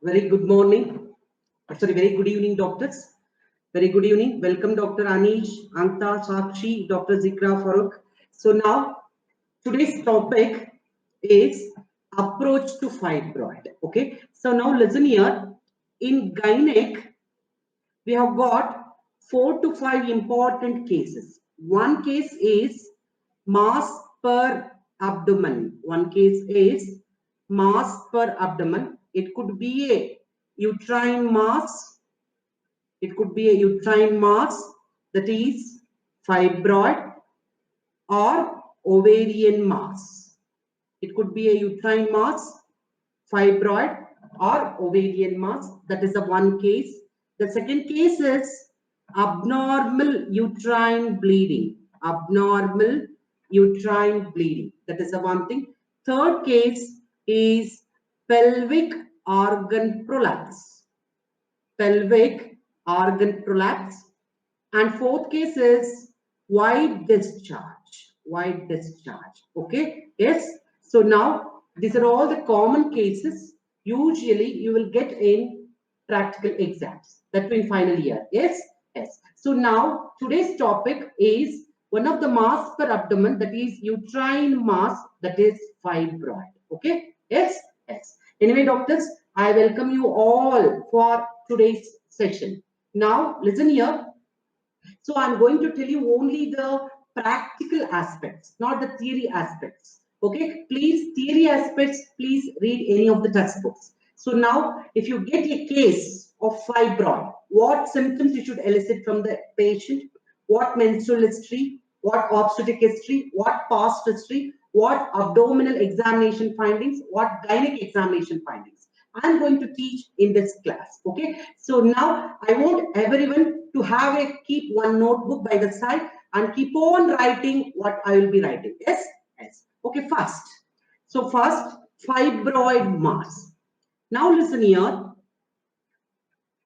Very good morning. Sorry, very good evening, doctors. Very good evening. Welcome, Dr. Anish, Anta, Sakshi, Dr. Zikra, Farooq. So now, today's topic is approach to fibroid. Okay. So now listen here. In Gynec, we have got 4 to 5 important cases. One case is mass per abdomen. One case is mass per abdomen. It could be a uterine mass. It could be a uterine mass, that is fibroid, or ovarian mass. It could be a uterine mass, fibroid, or ovarian mass. That is the one case. The second case is abnormal uterine bleeding. Abnormal uterine bleeding. That is the one thing. Third case is pelvic organ prolapse. Pelvic organ prolapse. And fourth case is white discharge. White discharge. Okay. Yes. So now these are all the common cases usually you will get in practical exams. That means final year. Yes. Yes. So now today's topic is one of the mass per abdomen, that is uterine mass, that is fibroid. Okay. Yes. Yes. Anyway, doctors, I welcome you all for today's session. Now listen here. So I'm going to tell you only the practical aspects, not the theory aspects. Okay, please, theory aspects, please read any of the textbooks. So now, if you get a case of fibroid, what symptoms you should elicit from the patient, what menstrual history, what obstetric history, what past history, what abdominal examination findings, what gynec examination findings. I'm going to teach in this class. Okay, so now I want everyone to have a keep one notebook by the side and keep on writing what I will be writing. Yes, yes. Okay, first. So first, fibroid mass. Now listen here.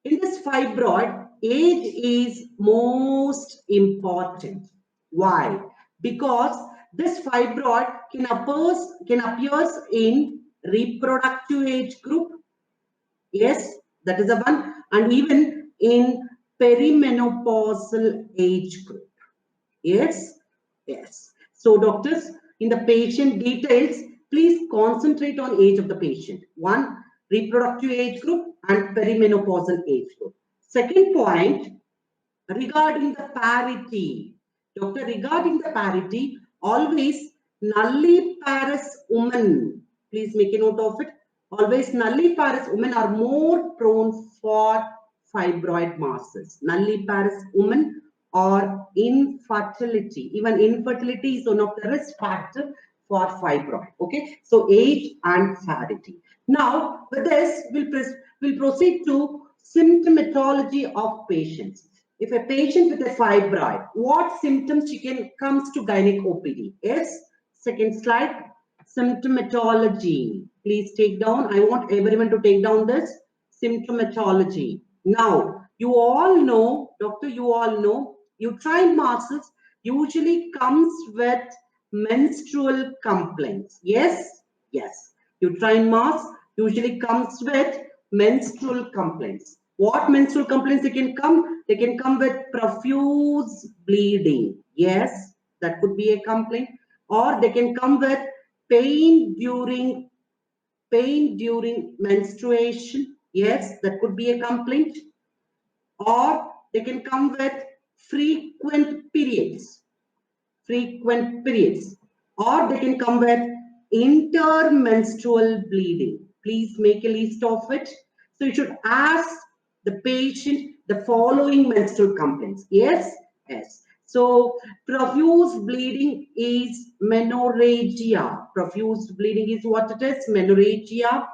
In this fibroid, age is most important. Why? Because this fibroid can appear in reproductive age group. Yes, that is the one, and even in perimenopausal age group. Yes, yes. So doctors, in the patient details, please concentrate on age of the patient. One, reproductive age group and perimenopausal age group. Second point, regarding the parity. Doctor, regarding the parity, always nulliparous women, please make a note of it. Always nulliparous women are more prone for fibroid masses. Nulliparous women or infertility. Even infertility is one of the risk factors for fibroid. Okay, so age and parity. Now, with this, we'll proceed to symptomatology of patients. If a patient with a fibroid, what symptoms comes to gynec OPD? Yes. Second slide, symptomatology. Please take down. I want everyone to take down this symptomatology. Now, you all know, doctor, you all know, uterine masses usually comes with menstrual complaints. Yes, yes. Uterine mass usually comes with menstrual complaints. What menstrual complaints they can come? They can come with profuse bleeding. Yes, that could be a complaint. Or they can come with pain during menstruation. Yes, that could be a complaint. Or they can come with frequent periods. Frequent periods. Or they can come with intermenstrual bleeding. Please make a list of it. So you should ask the patient the following menstrual complaints. Yes, yes. So profuse bleeding is menorrhagia. Profuse bleeding is what it is, menorrhagia.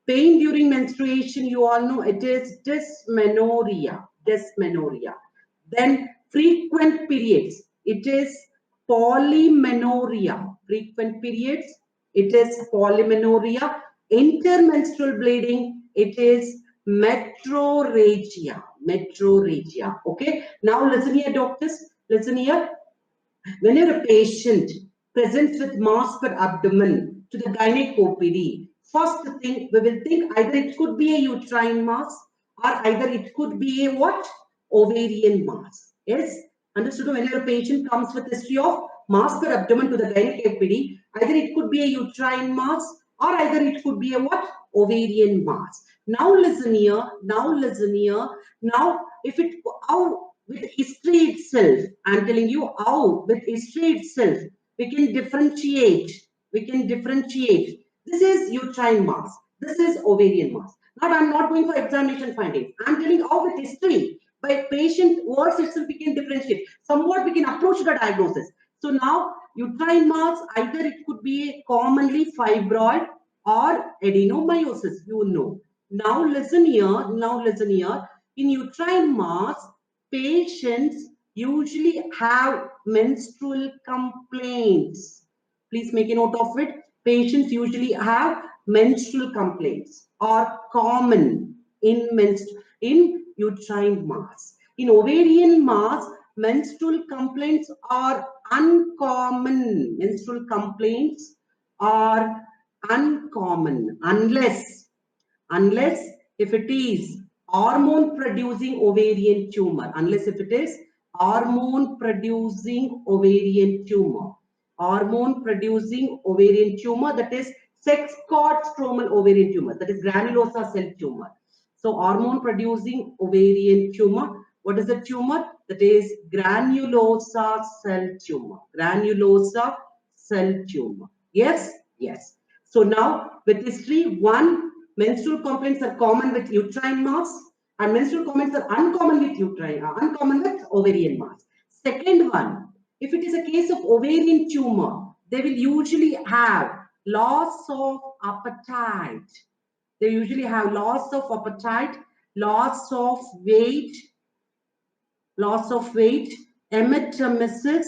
Pain during menstruation, you all know it is dysmenorrhea. Dysmenorrhea. Then frequent periods, it is polymenorrhea. Frequent periods, it is polymenorrhea. Intermenstrual bleeding, it is metrorrhagia. Metrorrhagia. Okay. Now listen here, doctors. Listen here. Whenever a patient presents with mass per abdomen to the gynec OPD, First thing we will think, either it could be a uterine mass or either it could be a what? Ovarian mass. Yes, understood? Whenever a patient comes with history of mass per abdomen to the gynec APD, either it could be a uterine mass or either it could be a what? Ovarian mass. Now listen here. Now listen here. Now, if it how with history itself, I'm telling you how with history itself we can differentiate. We can differentiate. This is uterine mass. This is ovarian mass. Now I'm not going for examination findings. I'm telling how with history by patient words itself we can differentiate. Somewhat we can approach the diagnosis. So now uterine mass, either it could be commonly fibroid or adenomyosis, you know. Now listen here. Now listen here. In uterine mass, patients usually have menstrual complaints. Please make a note of it. Patients usually have menstrual complaints are common in uterine mass. In ovarian mass, menstrual complaints are uncommon. Menstrual complaints are uncommon unless if it is hormone producing ovarian tumor, unless if it is hormone producing ovarian tumor, that is sex cord stromal ovarian tumor, that is granulosa cell tumor. So hormone producing ovarian tumor, what is the tumor? That is granulosa cell tumor. Yes, yes. So now with history, one, menstrual complaints are common with uterine mass and menstrual complaints are uncommon with ovarian mass. Second one, if it is a case of ovarian tumor, they will usually have loss of appetite. They usually have loss of appetite, loss of weight, emetemesis,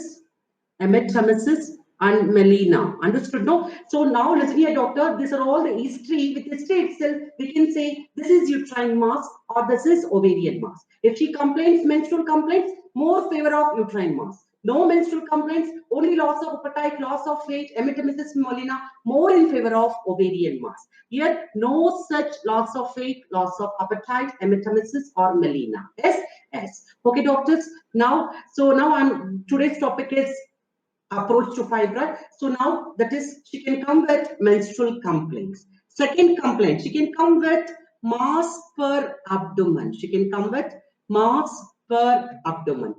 and melena. Understood? No? So now listen here, doctor. These are all the history. With history itself, we can say this is uterine mass or this is ovarian mass. If she complains menstrual complaints, more favor of uterine mass. No menstrual complaints, only loss of appetite, loss of weight, emetemesis, melena, more in favor of ovarian mass. Yet no such loss of weight, loss of appetite, emetemesis, or melena. Yes, yes. Okay, doctors. Now, today's topic is approach to fibroid. So now that is, she can come with menstrual complaints. Second complaint, she can come with mass per abdomen.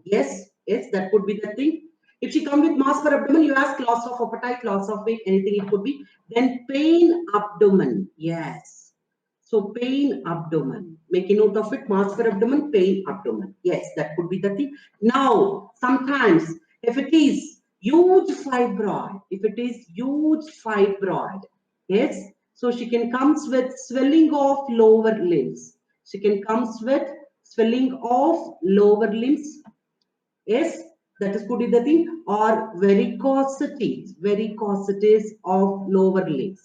Yes, yes, that could be the thing. If she comes with mass per abdomen, you ask loss of appetite, loss of weight, anything it could be. Then pain abdomen. Yes. So pain abdomen. Make a note of it. Mass per abdomen, pain abdomen. Yes, that could be the thing. Now, sometimes if it is huge fibroid, yes, so she can comes with swelling of lower limbs. Yes, that is could be the thing, or varicosities of lower limbs.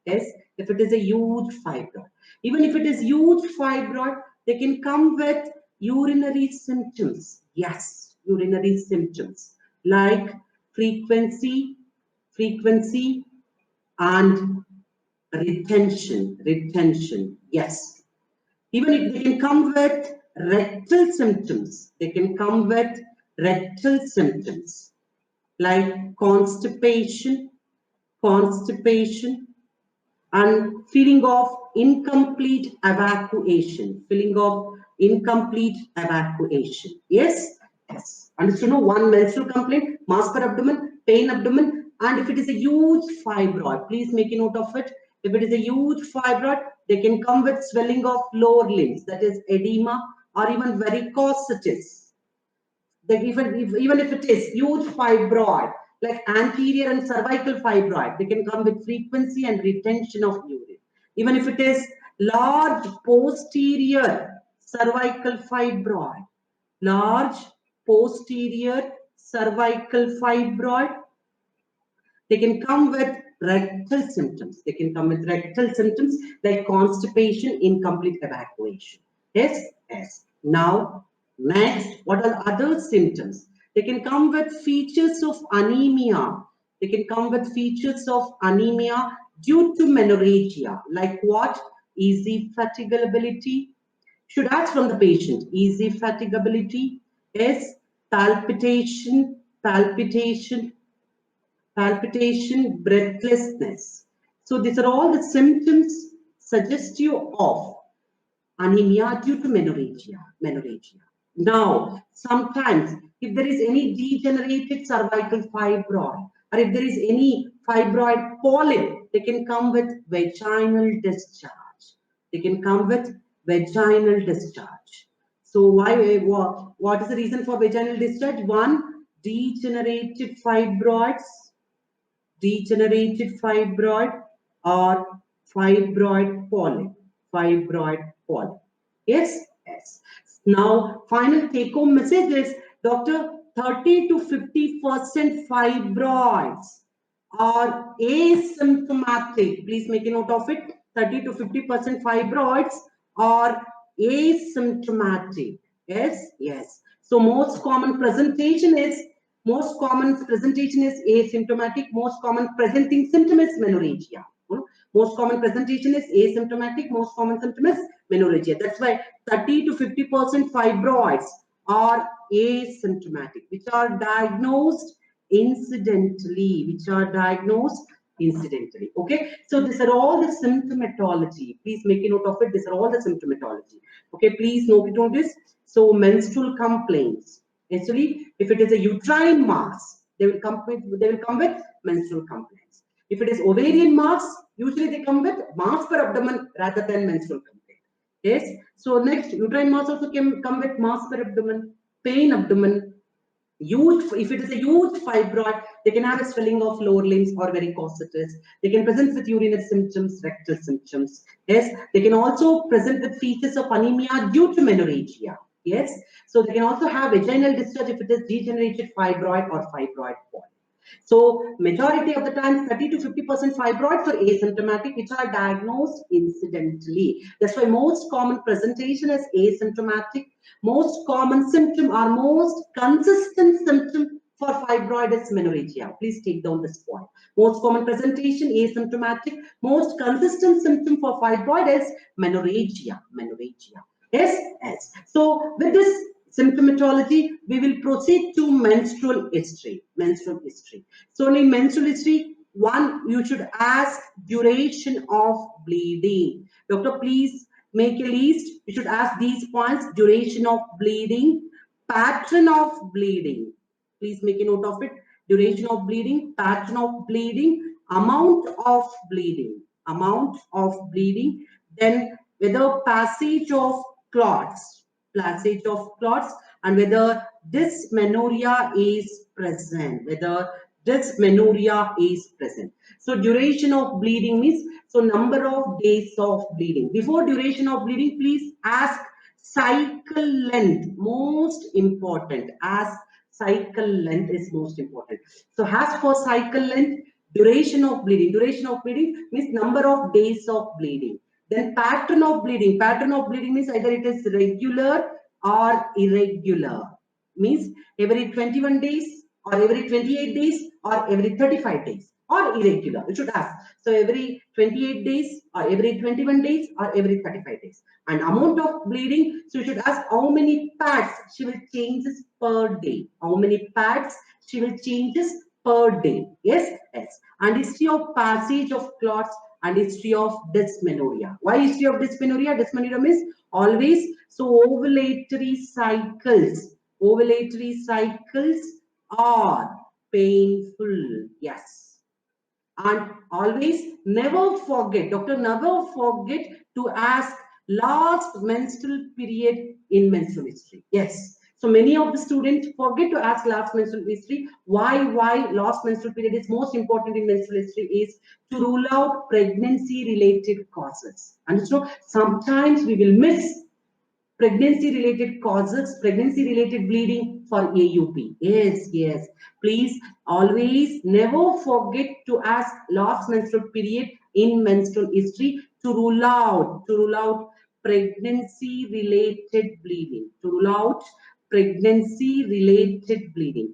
Yes, if it is a huge fibroid. Even if it is huge fibroid, they can come with urinary symptoms. Yes, urinary symptoms like frequency and retention. Yes. Even if they can come with rectal symptoms, like constipation, and feeling of incomplete evacuation. Yes, yes. And so, one menstrual complaint, mass per abdomen, pain abdomen, and if it is a huge fibroid, please make a note of it. If it is a huge fibroid, they can come with swelling of lower limbs, that is edema, or even varicosities. Even if it is huge fibroid, like anterior and cervical fibroid, they can come with frequency and retention of urine. Even if it is large posterior cervical fibroid, they can come with rectal symptoms. Like constipation, incomplete evacuation. Yes, yes. Now, next, what are other symptoms? They can come with features of anemia. They can come with features of anemia due to menorrhagia, like what? Easy fatigability. Should ask from the patient. Easy fatigability. Yes, palpitation, breathlessness. So these are all the symptoms suggestive of anemia due to menorrhagia. Now, sometimes if there is any degenerated cervical fibroid or if there is any fibroid polyp, they can come with vaginal discharge. They can come with vaginal discharge. So what is the reason for vaginal discharge? One, degenerated fibroid or fibroid polyp. Yes, yes. Now, final take-home message is, doctor, 30 to 50% fibroids are asymptomatic. Please make a note of it. 30 to 50% fibroids are asymptomatic. Yes, yes. So most common presentation is asymptomatic. Most common presenting symptom is menorrhagia. Most common presentation is asymptomatic. Most common symptom is menorrhagia. That's why 30 to 50% fibroids are asymptomatic, which are diagnosed incidentally. Okay, so these are all the symptomatology. Please make a note of it. These are all the symptomatology. Okay, please note this. So menstrual complaints. Actually, if it is a uterine mass, they will come with menstrual complaints. If it is ovarian mass, usually they come with mass per abdomen rather than menstrual complaint. Yes. So next, uterine mass also can come with mass per abdomen, pain abdomen. If it is a huge fibroid, they can have a swelling of lower limbs or varicosities. They can present with urinary symptoms, rectal symptoms. Yes, they can also present with features of anemia due to menorrhagia. Yes, so they can also have vaginal discharge if it is degenerated fibroid or fibroid polyp. So majority of the times, 30 to 50% fibroids are asymptomatic, which are diagnosed incidentally. That's why most common presentation is asymptomatic. Most common symptom or most consistent symptom for fibroid is menorrhagia. Please take down this point. Most common presentation asymptomatic. Most consistent symptom for fibroid is menorrhagia. Yes, yes. So with this symptomatology, we will proceed to menstrual history. So in menstrual history, one, you should ask duration of bleeding. Doctor, please make a list. You should ask these points: duration of bleeding, pattern of bleeding. Please make a note of it. Duration of bleeding, pattern of bleeding, amount of bleeding, then whether passage of clots, and whether dysmenorrhea is present, So duration of bleeding means, so number of days of bleeding. Before duration of bleeding, please ask cycle length, most important. Ask cycle length is most important. So as for cycle length, duration of bleeding means number of days of bleeding. Then pattern of bleeding means either it is regular or irregular. Means every 21 days or every 28 days or every 35 days or irregular. You should ask. So every 28 days or every 21 days or every 35 days. And amount of bleeding, so you should ask how many pads she will changes per day. Yes, yes. And history of passage of clots and history of dysmenorrhea. Why history of dysmenorrhea? Dysmenorrhea means always, so ovulatory cycles are painful. Yes. And always never forget, doctor, never forget to ask last menstrual period in menstrual history. Yes. So many of the students forget to ask last menstrual history. Why last menstrual period is most important in menstrual history is to rule out pregnancy related causes. And so sometimes we will miss pregnancy related causes, pregnancy related bleeding for AUP. Yes, yes. Please always never forget to ask last menstrual period in menstrual history to rule out pregnancy related bleeding.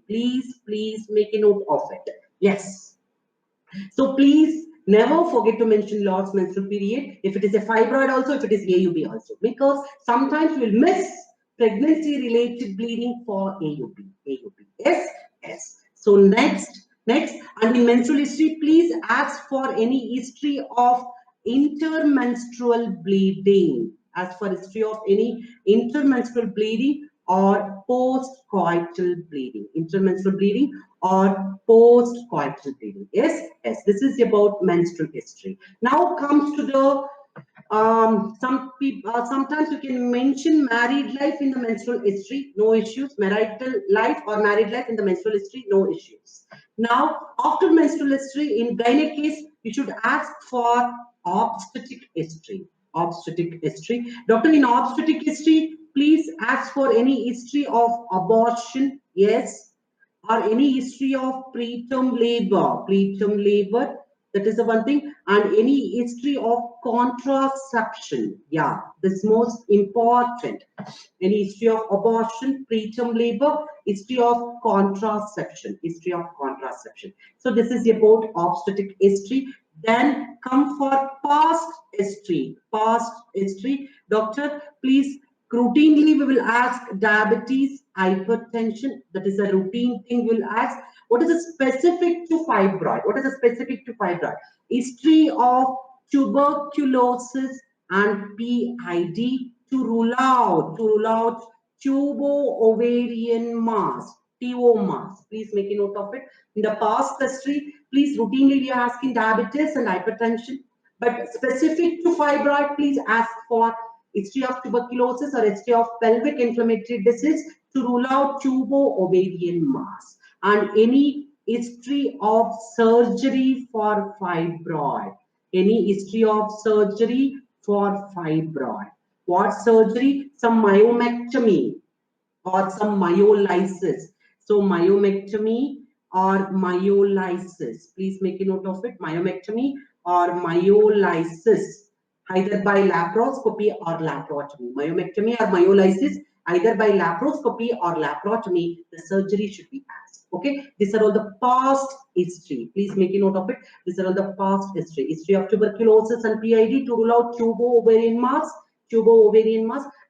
Please make a note of it. Yes. So please never forget to mention last menstrual period. If it is a fibroid also, if it is AUB also, because sometimes you will miss pregnancy-related bleeding for AUB. AUB. Yes, yes. So next, and in menstrual history, please ask for any history of intermenstrual bleeding. As for history of any intermenstrual bleeding or post-coital bleeding, intermenstrual bleeding or post-coital bleeding. Yes, yes. This is about menstrual history. Now comes to the some people. Sometimes you can mention married life in the menstrual history, no issues. Marital life or married life in the menstrual history, no issues. Now, after menstrual history, in gynec case, you should ask for obstetric history. Obstetric history. Doctor, in obstetric history, please ask for any history of abortion. Yes, or any history of preterm labor, that is the one thing, and any history of contraception. Yeah, this is most important. Any history of abortion, preterm labor, history of contraception, So this is about obstetric history. Then come for past history. Doctor, please, routinely we will ask diabetes, hypertension. That is a routine thing we'll ask. What is specific to fibroid? History of tuberculosis and PID to rule out tubo-ovarian mass, TO mass. Please make a note of it. In the past history, please routinely we are asking diabetes and hypertension. But specific to fibroid, please ask for history of tuberculosis or history of pelvic inflammatory disease to rule out tubo-ovarian mass. And any history of surgery for fibroid. Any history of surgery for fibroid. What surgery? Some myomectomy or some myolysis. So myomectomy or myolysis. Please make a note of it. Myomectomy or myolysis, either by laparoscopy or laparotomy. Myomectomy or myolysis, either by laparoscopy or laparotomy, the surgery should be asked. Okay, these are all the past history. Please make a note of it. These are all the past history. History of tuberculosis and PID to rule out tubo-ovarian mass,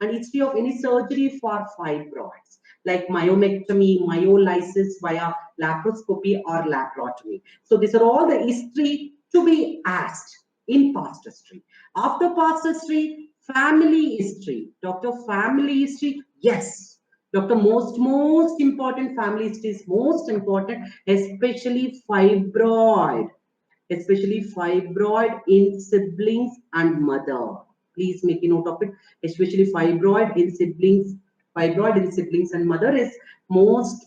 and history of any surgery for fibroids like myomectomy, myolysis via laparoscopy or laparotomy. So these are all the history to be asked in past history. After past history, family history. Doctor, family history, yes. Doctor, most important, family history is most important, especially fibroid in siblings and mother. Please make a note of it. Especially fibroid in siblings and mother is most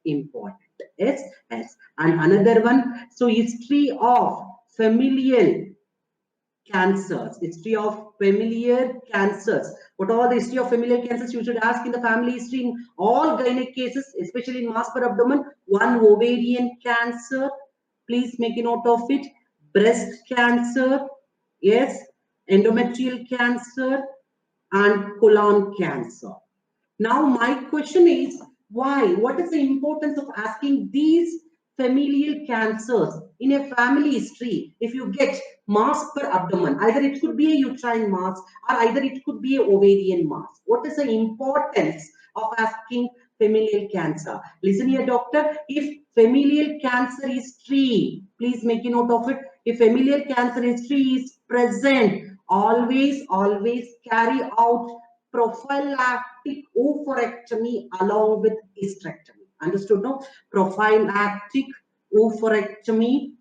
important. Yes, yes. And another one. So history of familial cancers. History of familiar cancers. What are the history of familiar cancers? You should ask in the family history in all gynec cases, especially in mass per abdomen. One, ovarian cancer. Please make a note of it. Breast cancer. Yes. Endometrial cancer and colon cancer. Now, my question is, why? What is the importance of asking these familial cancers in a family history? If you get mass per abdomen, either it could be a uterine mass or either it could be a ovarian mass. What is the importance of asking familial cancer? Listen here, doctor. If familial cancer history, please make a note of it. If familial cancer history is present, always carry out prophylactic oophorectomy along with hysterectomy. Understood? No? Prophylactic oophorectomy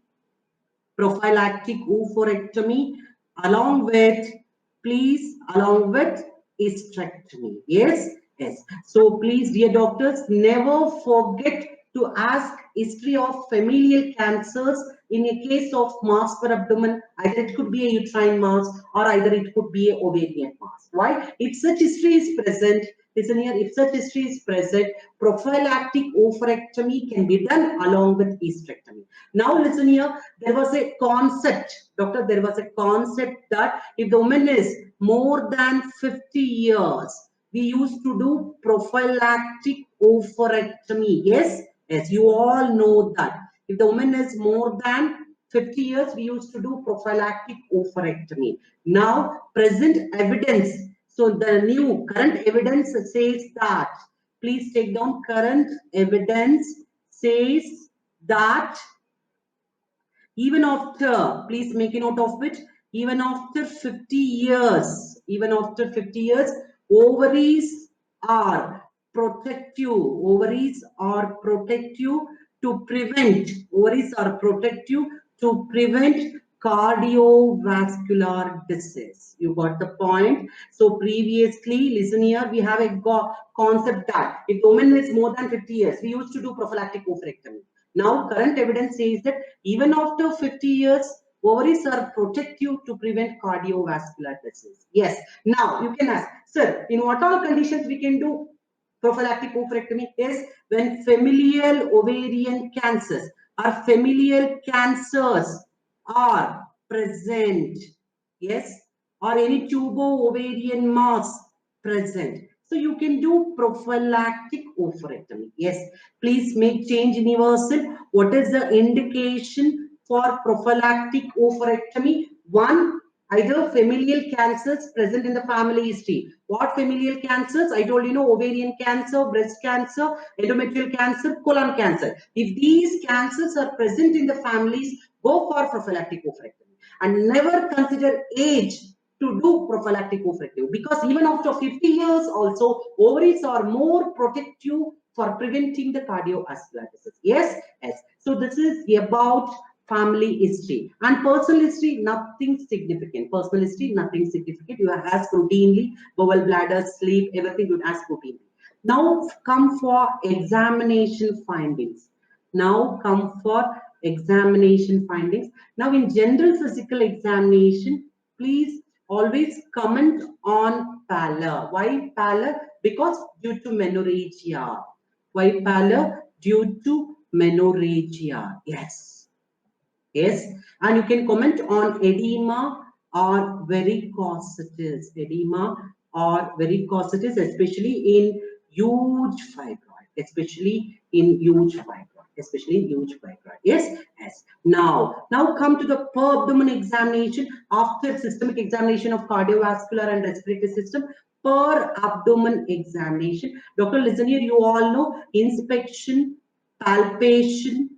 along with hysterectomy. Yes, yes. So please, dear doctors, never forget to ask history of familial cancers in a case of mass per abdomen. Either it could be a uterine mass or either it could be a ovarian mass. Why? If such history is present, listen here, if such history is present, prophylactic oophorectomy can be done along with hysterectomy. Now listen here, there was a concept, doctor, that if the woman is more than 50 years, we used to do prophylactic oophorectomy. Yes, yes, you all know that. If the woman is more than 50 years, we used to do prophylactic oophorectomy. Now, present evidence. So the new current evidence says that, please take down, current evidence says that even after, please make a note of it, even after 50 years, even after 50 years, ovaries are protective, ovaries are protective to prevent, ovaries are protective to prevent cardiovascular disease. You got the point? So previously, listen here, we have a concept that if the woman is more than 50 years, we used to do prophylactic oophorectomy. Now, current evidence says that even after 50 years, ovaries are protective to prevent cardiovascular disease. Yes. Now, you can ask, sir, in what all conditions we can do prophylactic oophorectomy? Is when familial ovarian cancers or familial cancers are present. Yes. Or any tubo-ovarian mass present. So you can do prophylactic oophorectomy. Yes. Please make change universal. What is the indication for prophylactic oophorectomy? One, either familial cancers present in the family history. What familial cancers? I told you, ovarian cancer, breast cancer, endometrial cancer, colon cancer. If these cancers are present in the families, go for prophylactic oophorectomy. And never consider age to do prophylactic oophorectomy, because even after 50 years also, ovaries are more protective for preventing the cardiovascular disease. Yes, yes. So this is about family history. And personal history, nothing significant. Personal history, nothing significant. You ask routinely, bowel, bladder, sleep, everything you ask routinely. Now come for examination findings. Now come for examination findings. Now in general physical examination, please always comment on pallor. Why pallor? Because due to menorrhagia. Why pallor? Due to menorrhagia. Yes. Yes. And you can comment on edema or varicosities. Edema or varicosities, especially in huge fibroid. Especially in huge fibroid. Especially in huge fibroid. Yes. Yes. Now come to the per abdomen examination after systemic examination of cardiovascular and respiratory system. Per abdomen examination. Doctor, listen here. You all know inspection, palpation,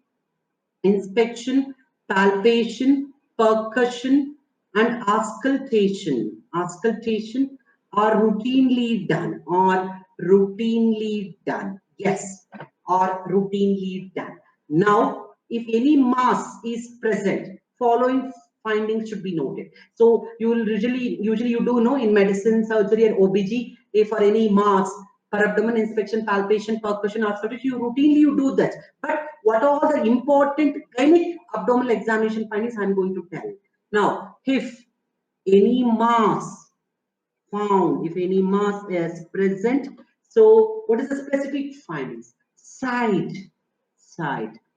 inspection, palpation, percussion, and auscultation. Auscultation are routinely done, or routinely done. Yes, or routinely done. Now, if any mass is present, following findings should be noted. So you will usually you do know in medicine, surgery, or OBG, if for any mass, per abdomen inspection, palpation, percussion, auscultation, you routinely do that. But what are the important gynec abdominal examination findings I'm going to tell you. Now, if any mass found, if any mass is present, so what is the specific findings? Side.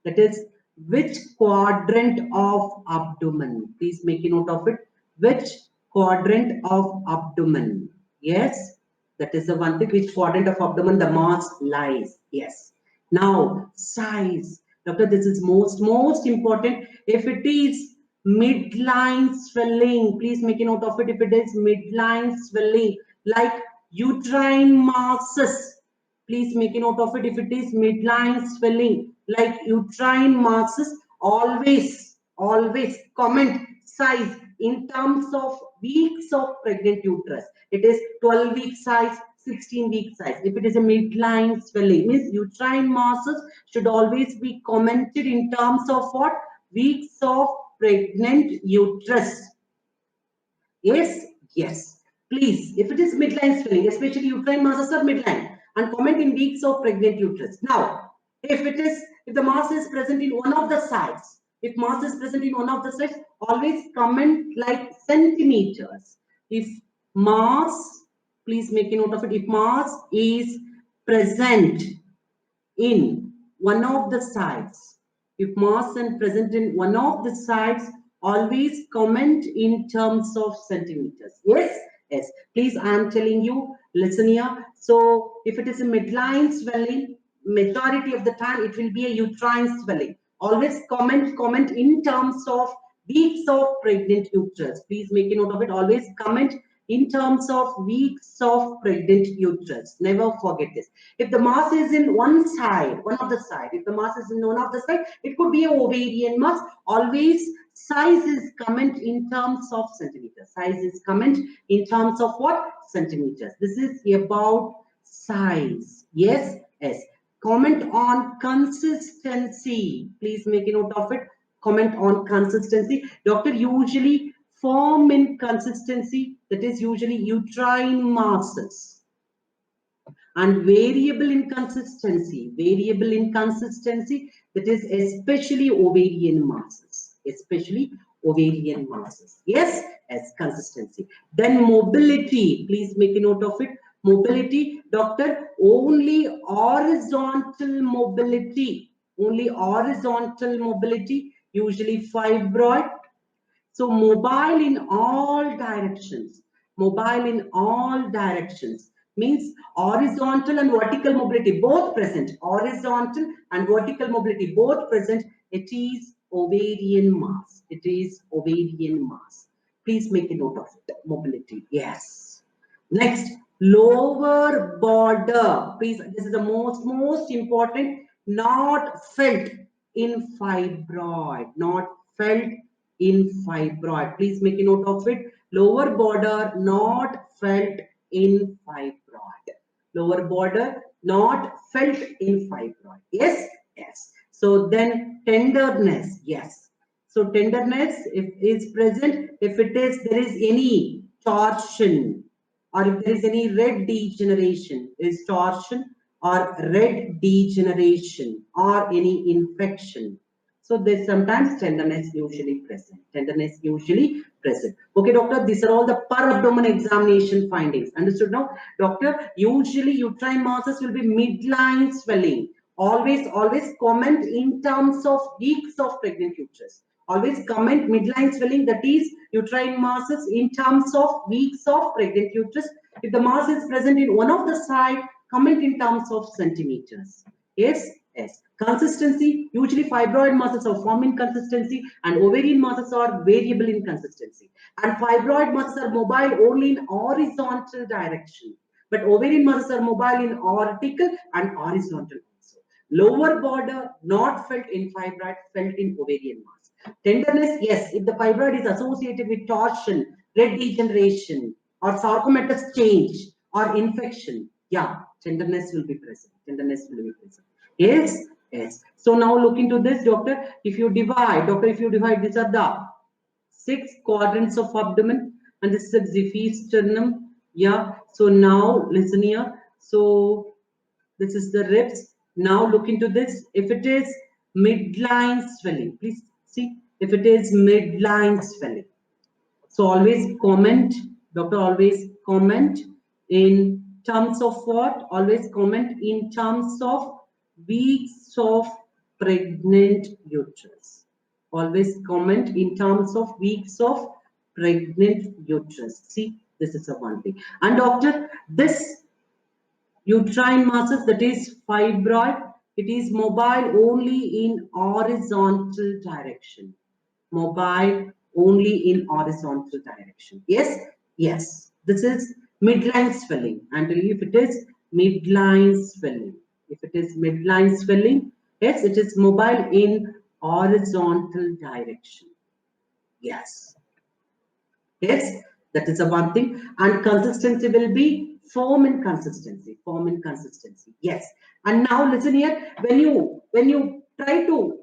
That is, which quadrant of abdomen? Please make a note of it. Which quadrant of abdomen? Yes, that is the one thing. Which quadrant of abdomen the mass lies? Yes. Now, size. Doctor, this is most important. If it is midline swelling, please make a note of it. If it is midline swelling, like uterine masses, please make a note of it. If it is midline swelling, like uterine masses, always comment size in terms of weeks of pregnant uterus. It is 12-week size, 16-week size. If it is a midline swelling, means uterine masses should always be commented in terms of what? Weeks of pregnant uterus. Yes, yes. Please, if it is midline swelling, especially uterine masses are midline, and comment in weeks of pregnant uterus. Now, if the mass is present in one of the sides, if mass is present in one of the sides, always comment like centimeters. If mass, please make a note of it. If mass is present in one of the sides, if mass is present in one of the sides, always comment in terms of centimeters. Yes, yes. Please, I am telling you, listen here. So if it is a midline swelling, majority of the time it will be a uterine swelling. Always comment in terms of weeks of pregnant uterus. Please make a note of it. Always comment in terms of weeks of pregnant uterus. Never forget this. If the mass is in one of the side, if the mass is in one of the side, it could be a ovarian mass. Always size is comment in terms of centimeters. Size is comment in terms of what? Centimeters. This is about size. Yes, yes. Comment on consistency. Please make a note of it. Comment on consistency. Doctor, usually firm in consistency, that is usually uterine masses, and variable in consistency, that is especially ovarian masses, yes, as consistency. Then mobility, please make a note of it. Mobility, doctor, only horizontal mobility, usually fibroid. So mobile in all directions, means horizontal and vertical mobility both present, it is ovarian mass, Please make a note of it, mobility, yes. Next, lower border, please, this is the most important, not felt in fibroid, please make a note of it. Lower border not felt in fibroid, yes, yes. So then tenderness, yes. So tenderness, if is present, if there is any torsion, or if there is any red degeneration, is torsion or red degeneration or any infection. So there's sometimes tenderness usually present. Okay, doctor, these are all the per abdomen examination findings. Understood now? Doctor, usually uterine masses will be midline swelling. Always comment in terms of weeks of pregnant uterus. Always comment midline swelling, that is uterine masses in terms of weeks of pregnant uterus. If the mass is present in one of the side, comment in terms of centimeters. Yes, yes. Consistency, usually fibroid masses are firm in consistency and ovarian masses are variable in consistency. And fibroid masses are mobile only in horizontal direction. But ovarian masses are mobile in vertical and horizontal also. Lower border not felt in fibroid, felt in ovarian mass. Tenderness, yes, if the fibroid is associated with torsion, red degeneration, or sarcomatous change, or infection, yeah, tenderness will be present. Yes, yes. So now look into this, doctor. If you divide, these are the 6 quadrants of abdomen, and this is a xiphisternum. Yeah. So now listen here. So this is the ribs. Now look into this. If it is midline swelling, please see. If it is midline swelling, so always comment, doctor, always comment in terms of what? Always comment in terms of weeks of pregnant uterus. Always comment in terms of weeks of pregnant uterus. See, this is a one thing. And doctor, this uterine masses, that is fibroid, it is mobile only in horizontal direction. Mobile only in horizontal direction. Yes, yes. This is midline swelling. And if it is midline swelling, yes, it is mobile in horizontal direction. Yes. Yes, that is a one thing. And consistency will be firm in consistency. Yes. And now listen here. When you try to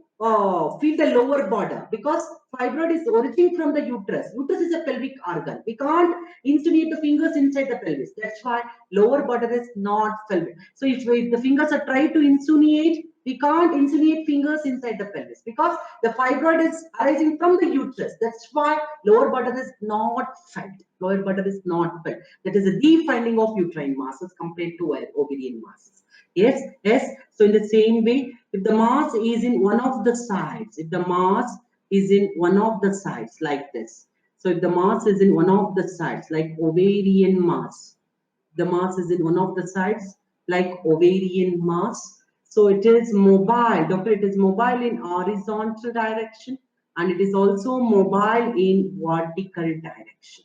feel the lower border, because fibroid is originating from the uterus. Uterus is a pelvic organ. We can't insinuate the fingers inside the pelvis. That's why lower border is not felt. So if the fingers are trying to insinuate, we can't insinuate fingers inside the pelvis because the fibroid is arising from the uterus. That's why lower border is not felt. That is a definding of uterine masses compared to ovarian masses. Yes, yes. So in the same way, if the mass is in one of the sides, like this. So if the mass is in one of the sides, like ovarian mass, the mass is in one of the sides, like ovarian mass. So it is mobile, doctor, it is mobile in horizontal direction and it is also mobile in vertical direction.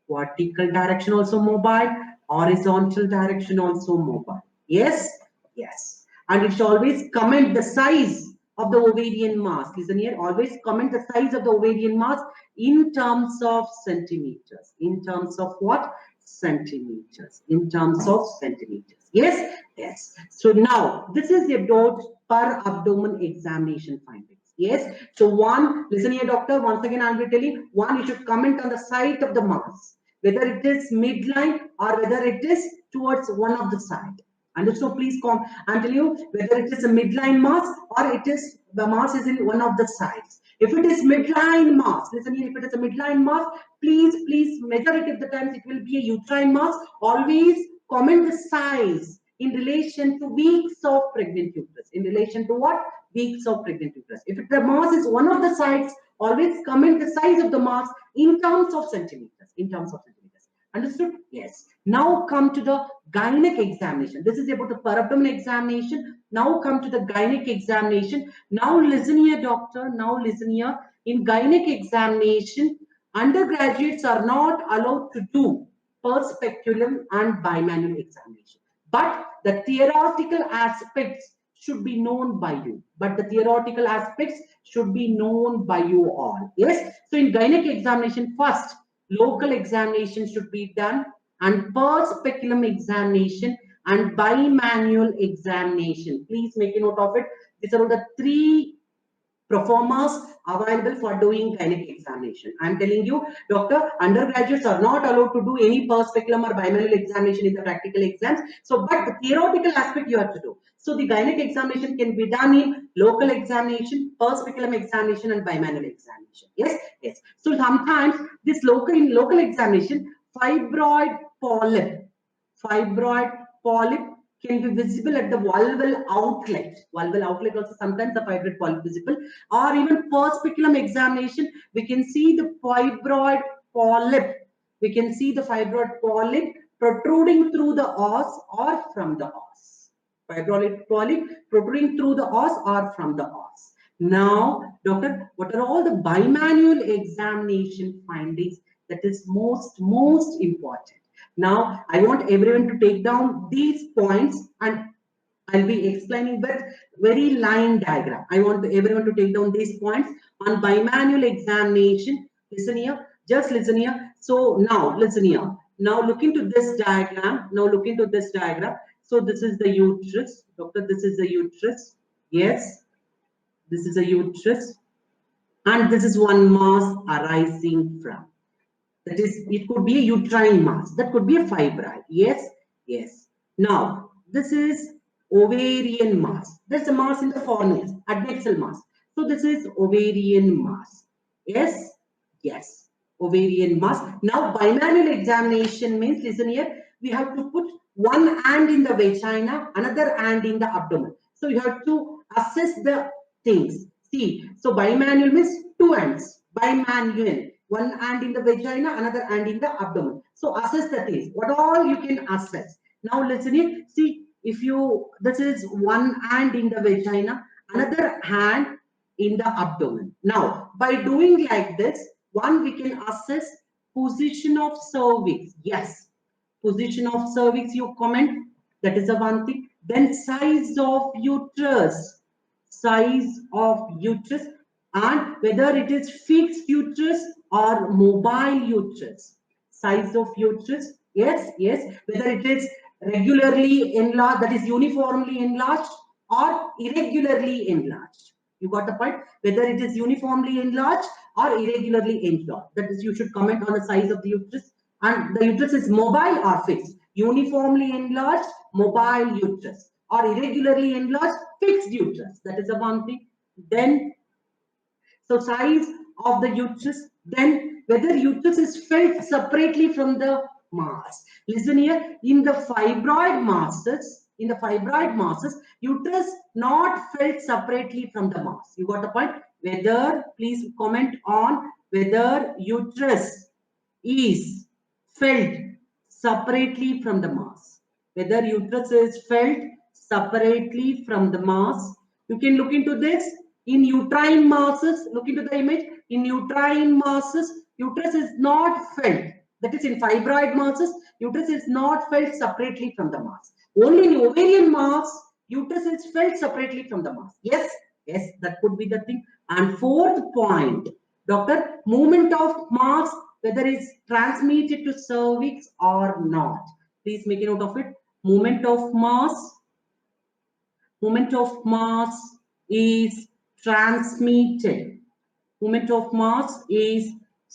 Vertical direction also mobile, horizontal direction also mobile. Yes, yes. And it should always comment the size of the ovarian mass. Listen here, always comment the size of the ovarian mass in terms of centimeters. In terms of what? Centimeters. In terms of centimeters. Yes, yes. So now this is about per abdomen examination findings. Yes. So one, listen here, doctor. Once again, I'll be telling one, you should comment on the site of the mass, whether it is midline or whether it is towards one of the side. Understood? Please come and tell you whether it is a midline mass or it is the mass is in one of the sides. If it is midline mass, listen here, if it is a midline mass, please, majority of the times it will be a uterine mass. Always comment the size in relation to weeks of pregnant uterus. In relation to what? Weeks of pregnant uterus. If the mass is one of the sides, always comment the size of the mass in terms of centimeters. In terms of centimeters. Understood? Yes. Now come to the gynec examination. This is about the per-abdomen examination. Now come to the gynec examination. Now listen here, doctor. Now listen here. In gynec examination, undergraduates are not allowed to do per speculum and bimanual examination. But the theoretical aspects should be known by you. But the theoretical aspects should be known by you all. Yes. So in gynec examination, first local examination should be done, and per speculum examination and bimanual examination. Please make a note of it. These are the three performers available for doing gynec examination. I am telling you, doctor, undergraduates are not allowed to do any per speculum or bimanual examination in the practical exams. So, but the theoretical aspect you have to do. So, the gynec examination can be done in local examination, per speculum examination, and bimanual examination. Yes, yes. So, sometimes this local examination, fibroid polyp can be visible at the vulval outlet. Vulval outlet also sometimes the fibroid polyp visible, or even per speculum examination, we can see the fibroid polyp. We can see the fibroid polyp protruding through the os or from the os. Fibroid polyp protruding through the os or from the os. Now, doctor, what are all the bimanual examination findings that is most important? Now, I want everyone to take down these points and I'll be explaining with very line diagram. I want everyone to take down these points on bimanual examination. Listen here, just listen here. So now, listen here. Now look into this diagram. Now look into this diagram. So this is the uterus. Doctor, this is the uterus. Yes, this is a uterus. And this is one mass arising from. That is, it could be a uterine mass. That could be a fibroid. Yes, yes. Now, this is ovarian mass. There's a mass in the fornix, adnexal mass. So this is ovarian mass. Yes, yes. Ovarian mass. Now, bimanual examination means, listen here, we have to put one hand in the vagina, another hand in the abdomen. So you have to assess the things. See, so bimanual means two hands. Bimanual. One hand in the vagina, another hand in the abdomen. So assess the things. What all you can assess. Now listen here. See, if you, this is one hand in the vagina, another hand in the abdomen. Now, by doing like this, one, we can assess position of cervix. Yes, position of cervix you comment. That is the one thing. Then size of uterus. Size of uterus. And whether it is fixed uterus or mobile uterus. Size of uterus. Yes, yes. Whether it is regularly enlarged, that is uniformly enlarged, or irregularly enlarged. You got the point? Whether it is uniformly enlarged or irregularly enlarged. That is, you should comment on the size of the uterus. And the uterus is mobile or fixed. Uniformly enlarged, mobile uterus. Or irregularly enlarged, fixed uterus. That is the one thing. Then, so size of the uterus. Then, whether uterus is felt separately from the mass. Listen here, in the fibroid masses, uterus not felt separately from the mass. You got the point? Whether, please comment on whether uterus is felt separately from the mass. Whether uterus is felt separately from the mass. You can look into this in uterine masses. Look into the image. In uterine masses, uterus is not felt. That is, in fibroid masses, uterus is not felt separately from the mass. Only in ovarian mass, uterus is felt separately from the mass. Yes, yes, that could be the thing. And fourth point, doctor, movement of mass, whether it's transmitted to cervix or not. Please make a note of it. Movement of mass is transmitted. Movement of mass is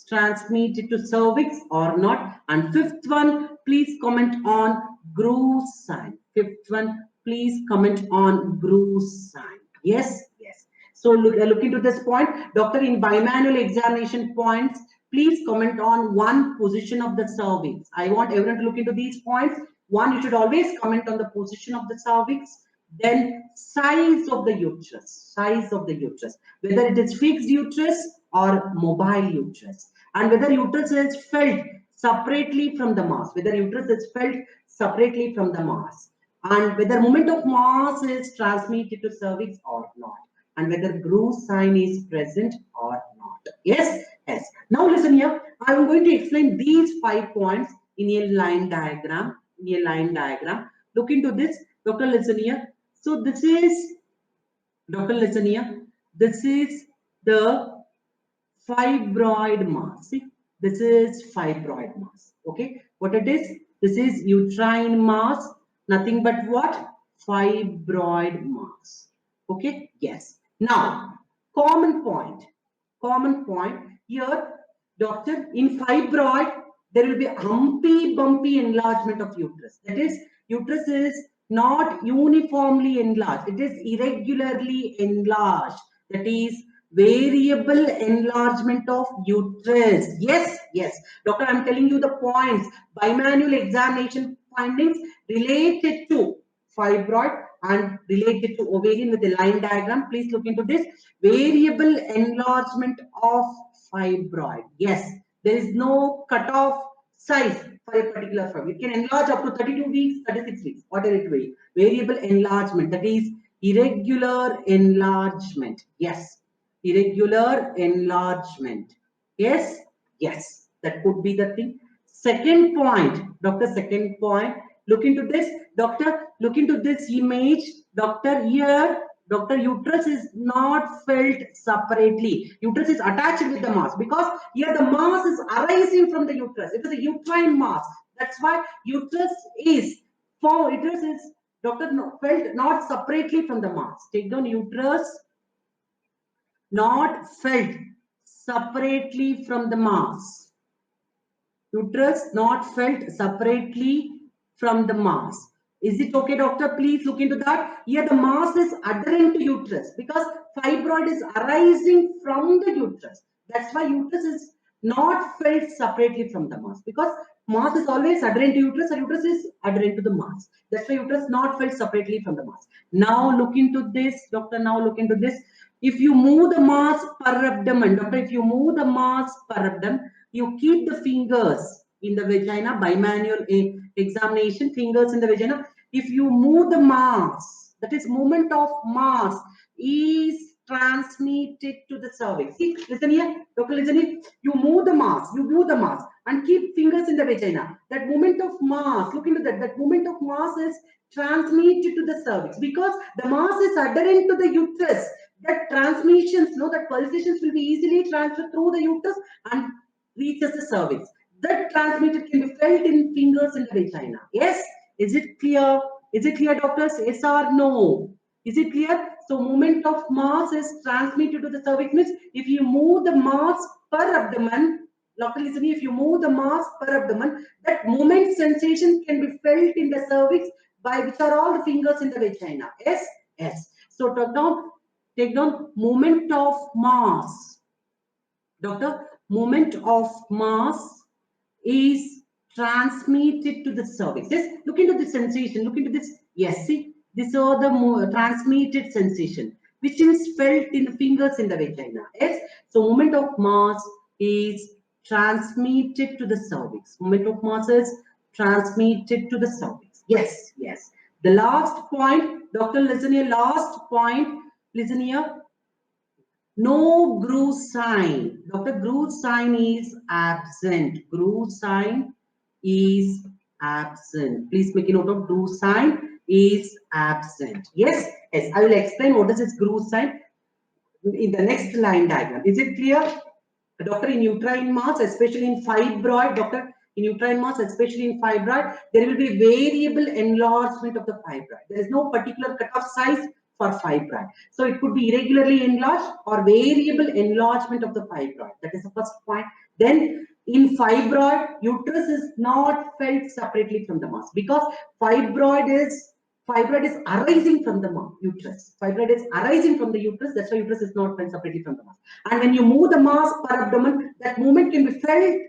transmitted to cervix or not. And fifth one, please comment on groove sign. Fifth one, please comment on groove sign. Yes, yes. So look into this point. Doctor, in bimanual examination points, please comment on one position of the cervix. I want everyone to look into these points. One, you should always comment on the position of the cervix. Then size of the uterus, whether it is fixed uterus or mobile uterus, and whether uterus is felt separately from the mass, and whether movement of mass is transmitted to cervix or not, and whether groove sign is present or not. Yes, yes. Now listen here. I am going to explain these 5 points in a line diagram. Look into this. Doctor, listen here. So this is, doctor, listen here. This is the fibroid mass. See, this is fibroid mass. Okay, what it is? This is uterine mass. Nothing but what? Fibroid mass. Okay, yes. Now, common point here, doctor. In fibroid, there will be humpy, bumpy enlargement of uterus. That is, uterus is not uniformly enlarged. It is irregularly enlarged. That is variable enlargement of uterus. Yes, yes. Doctor, I'm telling you the points. Bimanual examination findings related to fibroid and related to ovarian with a line diagram. Please look into this. Variable enlargement of fibroid. Yes, there is no cutoff size for a particular fibroid. It can enlarge up to 32 weeks, 36 weeks, whatever it will be. Variable enlargement, that is irregular enlargement. Yes, irregular enlargement. Yes, yes, that could be the thing. Second point, doctor, second point. Look into this, doctor. Look into this image, doctor. Here, doctor, uterus is not felt separately. Uterus is attached with the mass because here the mass is arising from the uterus. It is a uterine mass. That's why uterus is doctor, felt not separately from the mass. Take down uterus not felt separately from the mass. Uterus not felt separately from the mass. Is it okay, doctor? Please look into that. Here the mass is adherent to uterus because fibroid is arising from the uterus. That's why uterus is not felt separately from the mass because mass is always adherent to uterus and uterus is adherent to the mass. That's why uterus not felt separately from the mass. Now look into this, doctor. Now look into this. If you move the mass per abdomen, doctor, if you move the mass per abdomen, you keep the fingers in the vagina, bimanual examination, fingers in the vagina. If you move the mass, that is movement of mass is transmitted to the cervix. See, listen here, doctor, listen here. You move the mass, and keep fingers in the vagina. That movement of mass, look into that. That movement of mass is transmitted to the cervix because the mass is adherent to the uterus. That transmissions, that pulsations will be easily transferred through the uterus and reaches the cervix. That transmitted can be felt in fingers in the vagina. Yes? Is it clear? Is it clear, doctors? Yes or no? Is it clear? So movement of mass is transmitted to the cervix means if you move the mass per abdomen, doctor, listen, if you move the mass per abdomen, that movement sensation can be felt in the cervix by which are all the fingers in the vagina. Yes? Yes. So take down movement of mass. Doctor, movement of mass is transmitted to the cervix. Yes, look into the sensation. Look into this. Yes, see, these are the transmitted sensation, which is felt in the fingers in the vagina. Yes, so movement of mass is transmitted to the cervix. Movement of mass is transmitted to the cervix. Yes, yes. The last point, Doctor, listen here, last point, listen here. No groove sign. Doctor, groove sign is absent. Groove sign is absent. Please make a note of groove sign is absent. Yes, yes. I will explain what is this groove sign in the next line diagram. Is it clear? Doctor, in uterine mass, especially in fibroid, doctor, in uterine mass, especially in fibroid, there will be variable enlargement of the fibroid. There is no particular cutoff size for fibroid. So it could be irregularly enlarged or variable enlargement of the fibroid. That is the first point. Then in fibroid, uterus is not felt separately from the mass because fibroid is arising from the uterus. Fibroid is arising from the uterus. That's why uterus is not felt separately from the mass. And when you move the mass per abdomen, that movement can be felt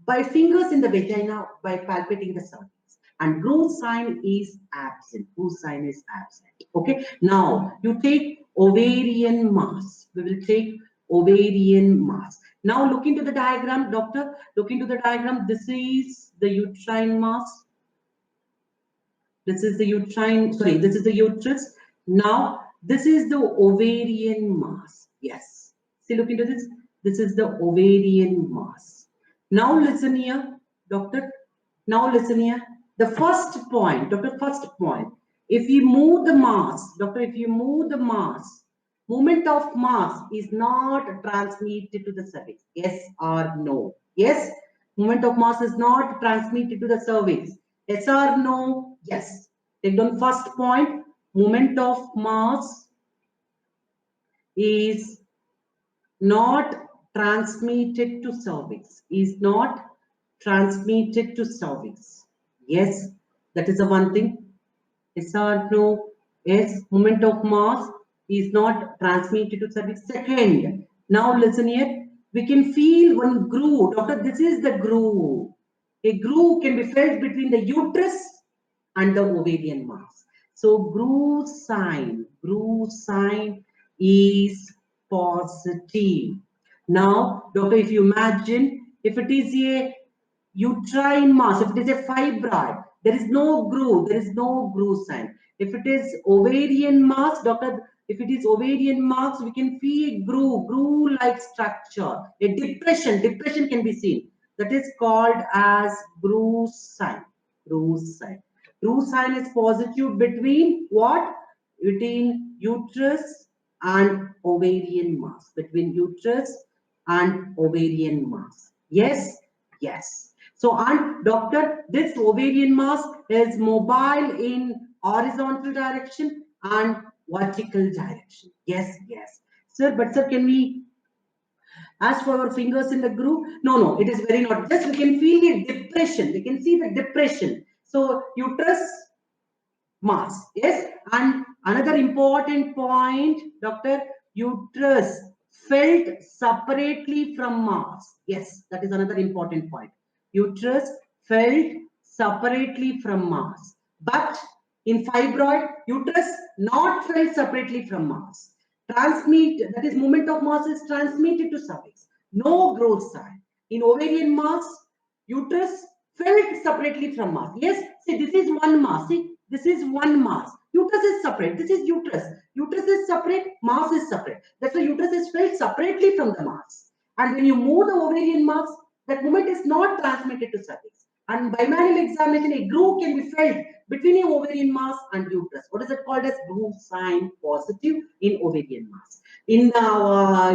by fingers in the vagina by palpating the cervix. And groove sign is absent. Groove sign is absent. Okay. Now you take ovarian mass. We will take ovarian mass. Now look into the diagram, doctor. Look into the diagram. This is the uterine mass. This is the uterine, sorry, this is the uterus. Now, this is the ovarian mass. Yes. See, look into this. This is the ovarian mass. Now, listen here, doctor. Now, listen here. The first point, doctor, first point. If you move the mass, doctor, if you move the mass, movement of mass is not transmitted to the cervix. Yes or no? Yes. Movement of mass is not transmitted to the cervix. Yes or no? Yes. Take down first point. Movement of mass is not transmitted to cervix. Is not transmitted to cervix. Yes. That is the one thing. Yes or no? Yes. Movement of mass is not transmitted to cervix. Second. Now listen here. We can feel one groove. Doctor, this is the groove. A groove can be felt between the uterus and the ovarian mass. So groove sign is positive. Now, doctor, if you imagine, if it is a uterine mass, if it is a fibroid, there is no groove sign. If it is ovarian mass, doctor, if it is ovarian mass, we can feel groove-like structure. A depression can be seen. That is called as groove sign. Groove sign. Groove sign is positive between what? Between uterus and ovarian mass. Between uterus and ovarian mass. Yes? Yes. So, and doctor, this ovarian mass is mobile in horizontal direction and vertical direction. Yes, yes. Sir, but sir, can we ask for our fingers in the groove? No, it is very not. Just we can feel the depression. We can see the depression. So, uterus mass. Yes. And another important point, doctor, uterus felt separately from mass. Yes, that is another important point. Uterus felt separately from mass. But in fibroid, uterus not felt separately from mass. That is, movement of mass is transmitted to cervix. No growth sign. In ovarian mass, uterus felt separately from mass. Yes, see, this is one mass. See, this is one mass. Uterus is separate. This is uterus. Uterus is separate. Mass is separate. That's why uterus is felt separately from the mass. And when you move the ovarian mass, that movement is not transmitted to cervix. And bimanual examination, a groove can be felt between the ovarian mass and uterus. What is it called as groove sign positive in ovarian mass? In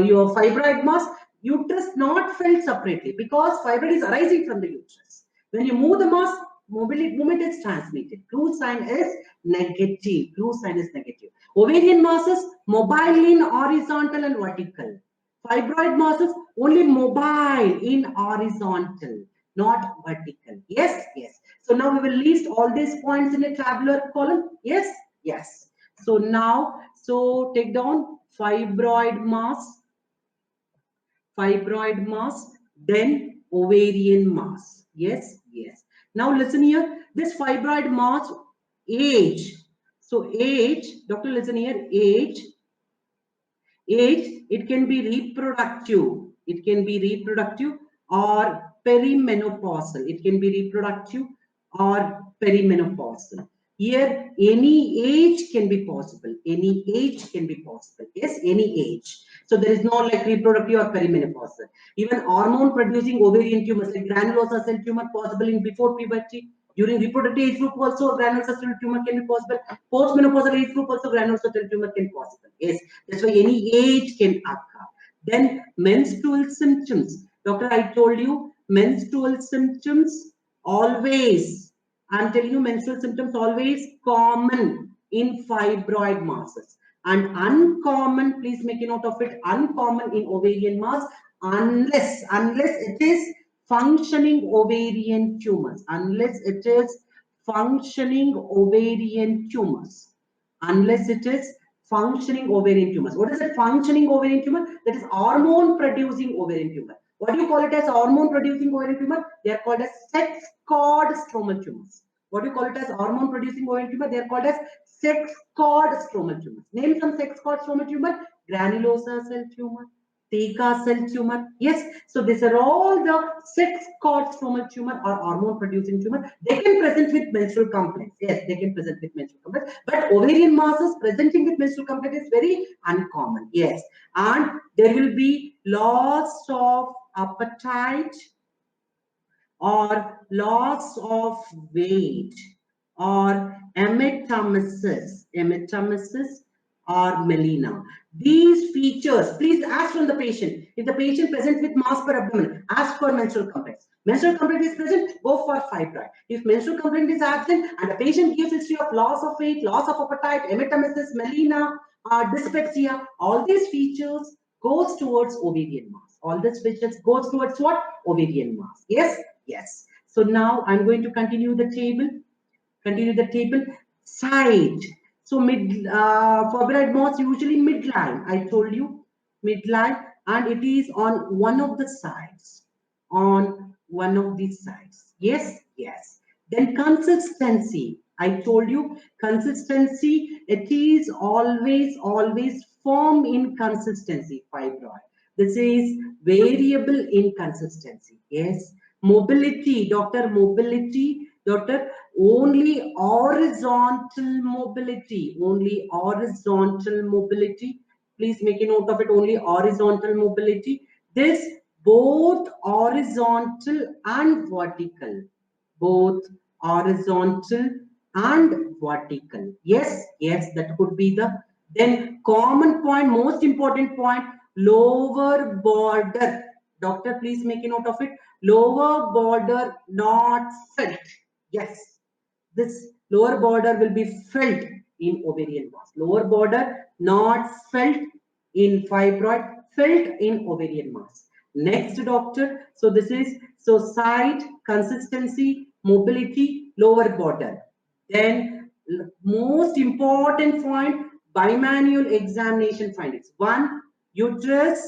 your fibroid mass, uterus not felt separately because fibroid is arising from the uterus. When you move the mass, movement is transmitted. Groove sign is negative. Groove sign is negative. Ovarian masses mobile in horizontal and vertical. Fibroid masses only mobile in horizontal, not vertical. Yes, yes. So now we will list all these points in a tabular column. Yes, yes. So now, take down fibroid mass, then ovarian mass. Yes, yes. Now listen here. This fibroid mass, age. So age, doctor, listen here. Age, it can be reproductive. It can be reproductive or perimenopausal. It can be reproductive or perimenopausal. Here, any age can be possible. Any age can be possible. Yes, any age. So there is no like reproductive or perimenopausal. Even hormone-producing ovarian tumors like granulosa cell tumor possible in before puberty. During reproductive age group also granulosa cell tumor can be possible. Post-menopausal age group also granulosa cell tumor can be possible. Yes, that's why any age can occur. Then menstrual symptoms. Doctor, I told you menstrual symptoms always. I'm telling you, menstrual symptoms always common in fibroid masses and uncommon. Please make a note of it. Uncommon in ovarian mass, unless it is functioning ovarian tumors. Unless it is functioning ovarian tumors. Unless it is functioning ovarian tumors. What is a functioning ovarian tumor? That is hormone producing ovarian tumor. What do you call it as hormone producing ovarian tumor? They are called as sex cord stromal tumors. What do you call it as hormone producing ovarian tumor? They are called as sex cord stromal tumors. Name some sex cord stromal tumor. Granulosa cell tumor, Theca cell tumor. Yes, so these are all the sex cord stromal tumor or hormone producing tumor. They can present with menstrual complaints. Yes, they can present with menstrual complaints. But ovarian masses presenting with menstrual complaint is very uncommon. Yes, and there will be loss of appetite or loss of weight or emetemesis or melena. These features, please ask from the patient. If the patient presents with mass per abdomen, ask for menstrual complaints. Menstrual complaint is present, go for fibroid. If menstrual complaint is absent and the patient gives history of loss of weight, loss of appetite, emetemesis, melena, dyspepsia, all these features goes towards ovarian mass. All these features goes towards what? Ovarian mass. Yes? Yes. So now I'm going to continue the table. Continue the table. Side. So fibroid mass usually midline. I told you midline, and it is on one of the sides. On one of these sides. Yes. Yes. Then consistency. I told you consistency. It is always firm in consistency. Fibroid. This is variable in consistency. Yes. Mobility, doctor, mobility, doctor, only horizontal mobility, only horizontal mobility. Please make a note of it, only horizontal mobility. This both horizontal and vertical, both horizontal and vertical. Yes, yes, that could be the, then common point, most important point, lower border. Doctor, please make a note of it. Lower border not felt. Yes, this lower border will be felt in ovarian mass. Lower border not felt in fibroid, felt in ovarian mass. Next, doctor. So this is, so side, consistency, mobility, lower border. Then most important point, bimanual examination findings. One, uterus